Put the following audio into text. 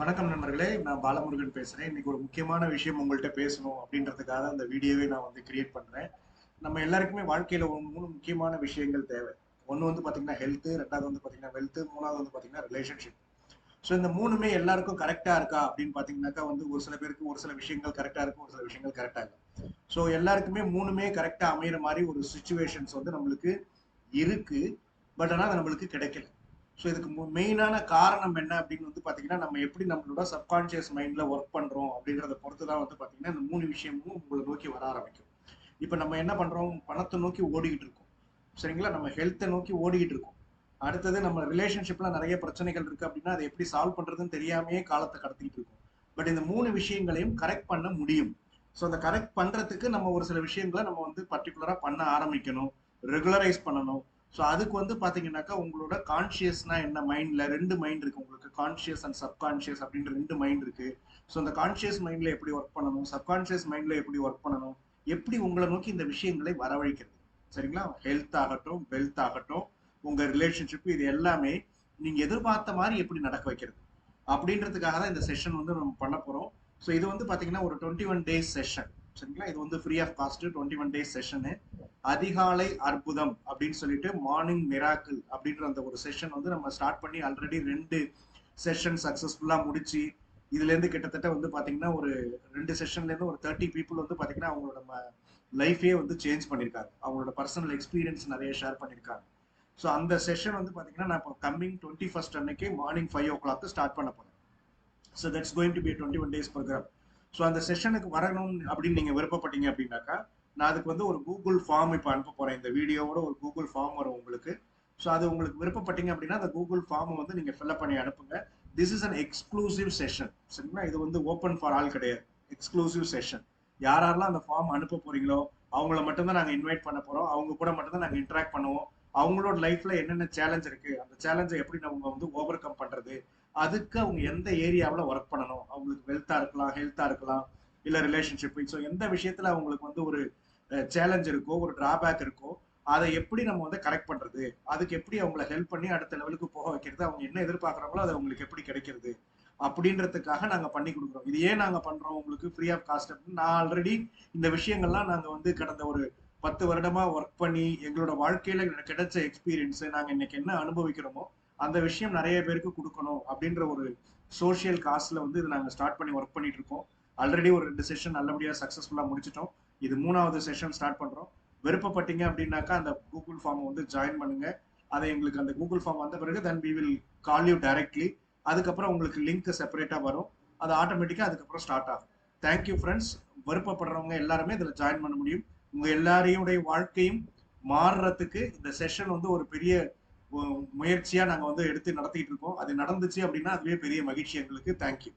வணக்கம் நண்பர்களே, நான் பாலமுருகன் பேசுறேன். இன்னைக்கு ஒரு முக்கியமான விஷயம் உங்கள்ட்ட பேசணும் அப்படின்றதுக்காக இந்த வீடியோவே நான் வந்து கிரியேட் பண்றேன். நம்ம எல்லாருக்குமே வாழ்க்கையில ஒரு 3 முக்கியமான விஷயங்கள் தேவை. ஒண்ணு வந்து பாத்தீங்கன்னா ஹெல்த், 2வது வந்து பாத்தீங்கன்னா வெல்த், 3வது வந்து பாத்தீங்கன்னா ரிலேஷன்ஷிப். ஸோ இந்த 3மே எல்லாருக்கும் கரெக்டா இருக்கா அப்படின்னு பாத்தீங்கன்னாக்கா வந்து ஒரு சில பேருக்கு ஒரு சில விஷயங்கள் கரெக்டா இருக்கும், ஒரு சில விஷயங்கள் கரெக்டா இல்லை. ஸோ எல்லாருக்குமே 3மே கரெக்டா அமையிற மாதிரி ஒரு சிச்சுவேஷன்ஸ் வந்து நம்மளுக்கு இருக்கு. பட் ஆனா அது நம்மளுக்கு கிடைக்கல. ஸோ இதுக்கு மெயினான காரணம் என்ன அப்படின்னு வந்து பாத்தீங்கன்னா நம்ம எப்படி நம்மளோட சப்கான்சியஸ் மைண்ட்ல ஒர்க் பண்றோம் அப்படின்றத பொறுத்து தான் வந்து பாத்தீங்கன்னா இந்த 3 விஷயமும் உங்களை நோக்கி வர ஆரம்பிக்கும். இப்ப நம்ம என்ன பண்றோம், பணத்தை நோக்கி ஓடிக்கிட்டு இருக்கோம். சரிங்களா, நம்ம ஹெல்த்தை நோக்கி ஓடிக்கிட்டு இருக்கோம். அடுத்தது நம்ம ரிலேஷன்ஷிப்ல நிறைய பிரச்சனைகள் இருக்கு அப்படின்னா அதை எப்படி சால்வ் பண்றதுன்னு தெரியாமையே காலத்தை கடத்திட்டு இருக்கோம். பட் இந்த 3 விஷயங்களையும் கரெக்ட் பண்ண முடியும். ஸோ அந்த கரெக்ட் பண்றதுக்கு நம்ம ஒரு சில விஷயங்களை நம்ம வந்து பர்டிகுலரா பண்ண ஆரம்பிக்கணும், ரெகுலரைஸ் பண்ணணும். ஸோ அதுக்கு வந்து பாத்தீங்கன்னாக்கா உங்களோட கான்சியஸ்னா என்ன, மைண்ட்ல 2 மைண்ட் இருக்கு உங்களுக்கு, கான்சியஸ் அண்ட் சப்கான்சியஸ் அப்படின்ற 2 மைண்ட் இருக்கு. ஸோ அந்த கான்சியஸ் மைண்ட்ல எப்படி ஒர்க் பண்ணணும், சப்கான்சியஸ் மைண்ட்ல எப்படி ஒர்க் பண்ணணும், எப்படி உங்களை நோக்கி இந்த விஷயங்களை வரவழைக்கிறது. சரிங்களா, ஹெல்த் ஆகட்டும், வெல்த் ஆகட்டும், உங்க ரிலேஷன்ஷிப், இது எல்லாமே நீங்க எதிர்பார்த்த மாதிரி எப்படி நடக்க வைக்கிறது அப்படின்றதுக்காக தான் இந்த செஷன் வந்து நம்ம பண்ண போறோம். ஸோ இது வந்து பாத்தீங்கன்னா ஒரு 21 டேஸ் செஷன். சரிங்களா, இது வந்து free of cost 21 days session. அதிகாலை அற்புதம் அப்படின்னு சொல்லிட்டு மார்னிங் மிராக்கிள் அப்படின்ற அந்த ஒரு செஷன் வந்து நம்ம ஸ்டார்ட் பண்ணி ஆல்ரெடி 2 செஷன் சக்சஸ்ஃபுல்லா முடிச்சு, இதுல இருந்து கிட்டத்தட்ட வந்து பாத்தீங்கன்னா ஒரு 2 செஷன்ல இருந்து ஒரு 30 பீப்புள் வந்து பாத்தீங்கன்னா அவங்களோட லைஃபே வந்து சேஞ்ச் பண்ணிருக்காங்க. அவங்களோட பர்சனல் எக்ஸ்பீரியன்ஸ் நிறைய ஷேர் பண்ணிருக்காங்க. ஸோ அந்த செஷன் வந்து பாத்தீங்கன்னா நான் இப்போ கம்மிங் 21st அன்னைக்கு மார்னிங் 5 o'clock ஸ்டார்ட் பண்ண போறேன். So that's going to be 21 days programme. So அந்த செஷனுக்கு வரணும் அப்படின்னு நீங்க விருப்பப்பட்டீங்க அப்படின்னாக்கா நான் அதுக்கு வந்து ஒரு கூகுள் ஃபார்ம் இப்போ அனுப்ப போறேன். இந்த வீடியோவோட ஒரு கூகுள் ஃபார்ம் வரும் உங்களுக்கு. ஸோ அது உங்களுக்கு விருப்பப்பட்டீங்க அப்படின்னா அந்த கூகுள் ஃபார்மை வந்து நீங்க ஃபில்அப் பண்ணி அனுப்புங்க. This is an exclusive session. சரிங்களா, இது வந்து ஓப்பன் ஃபார் ஆல் கிடையாது, எக்ஸ்க்ளூசிவ் செஷன். யாரெல்லாம் அந்த ஃபார்ம் அனுப்ப போறீங்களோ அவங்கள மட்டும்தான் நாங்கள் இன்வைட் பண்ண போறோம். அவங்க கூட மட்டும்தான் நாங்கள் இன்டராக்ட் பண்ணுவோம். அவங்களோட லைஃப்ல என்னென்ன சேலஞ்ச் இருக்கு, அந்த சேலஞ்சை எப்படி நம்ம வந்து ஓவர் கம் பண்றது, அதுக்கு அவங்க எந்த ஏரியாவில் ஒர்க் பண்ணணும், அவங்களுக்கு வெல்த்தா இருக்கலாம், ஹெல்த்தா இருக்கலாம், இல்ல ரிலேஷன்ஷிப். ஸோ எந்த விஷயத்துல அவங்களுக்கு வந்து ஒரு சேலஞ்ச் இருக்கோ, ஒரு டிராபேக் இருக்கோ, அதை எப்படி நம்ம வந்து கரெக்ட் பண்றது, அதுக்கு எப்படி அவங்களை ஹெல்ப் பண்ணி அடுத்த லெவலுக்கு போக வைக்கிறது, அவங்க என்ன எதிர்பார்க்குறாங்களோ அது அவங்களுக்கு எப்படி கிடைக்கிறது அப்படின்றதுக்காக நாங்க பண்ணி கொடுக்குறோம். இது ஏன் நாங்க பண்றோம் உங்களுக்கு ஃப்ரீ ஆஃப் காஸ்ட் அப்படின்னு, நான் ஆல்ரெடி இந்த விஷயங்கள்லாம் நாங்க வந்து கடந்த ஒரு 10 வருடமா ஒர்க் பண்ணி எங்களோட வாழ்க்கையில கிடைச்ச எக்ஸ்பீரியன்ஸ், நாங்க இன்னைக்கு என்ன அனுபவிக்கிறோமோ அந்த விஷயம் நிறைய பேருக்கு கொடுக்கணும் அப்படின்ற ஒரு சோசியல் காஸ்ட்ல வந்து இது நாங்க ஸ்டார்ட் பண்ணி ஒர்க் பண்ணிட்டு இருக்கோம். ஆல்ரெடி ஒரு 2 செஷன் நல்லபடியா சக்சஸ்ஃபுல்லா முடிச்சிட்டோம். இது 3வது செஷன் ஸ்டார்ட் பண்றோம். விருப்பப்பட்டீங்க அப்படின்னாக்கா அந்த கூகுள் ஃபார்ம் வந்து ஜாயின் பண்ணுங்க. அதை எங்களுக்கு அந்த கூகுள் ஃபார்ம் வந்த பிறகு then we will call you directly. அதுக்கப்புறம் உங்களுக்கு லிங்க் செப்பரேட்டா வரும். அது ஆட்டோமேட்டிக்கா அதுக்கப்புறம் ஸ்டார்ட் ஆகும். Thank you friends. விருப்பப்படுறவங்க எல்லாருமே இதுல ஜாயின் பண்ண முடியும். உங்க எல்லாரையுடைய வாழ்க்கையும் மாறுறதுக்கு இந்த செஷன் வந்து ஒரு பெரிய முயற்சியா நாங்க வந்து எடுத்து நடத்திட்டு இருக்கோம். அது நடந்துச்சு அப்படின்னா அதுவே பெரிய மகிழ்ச்சி எங்களுக்கு. தேங்க்யூ.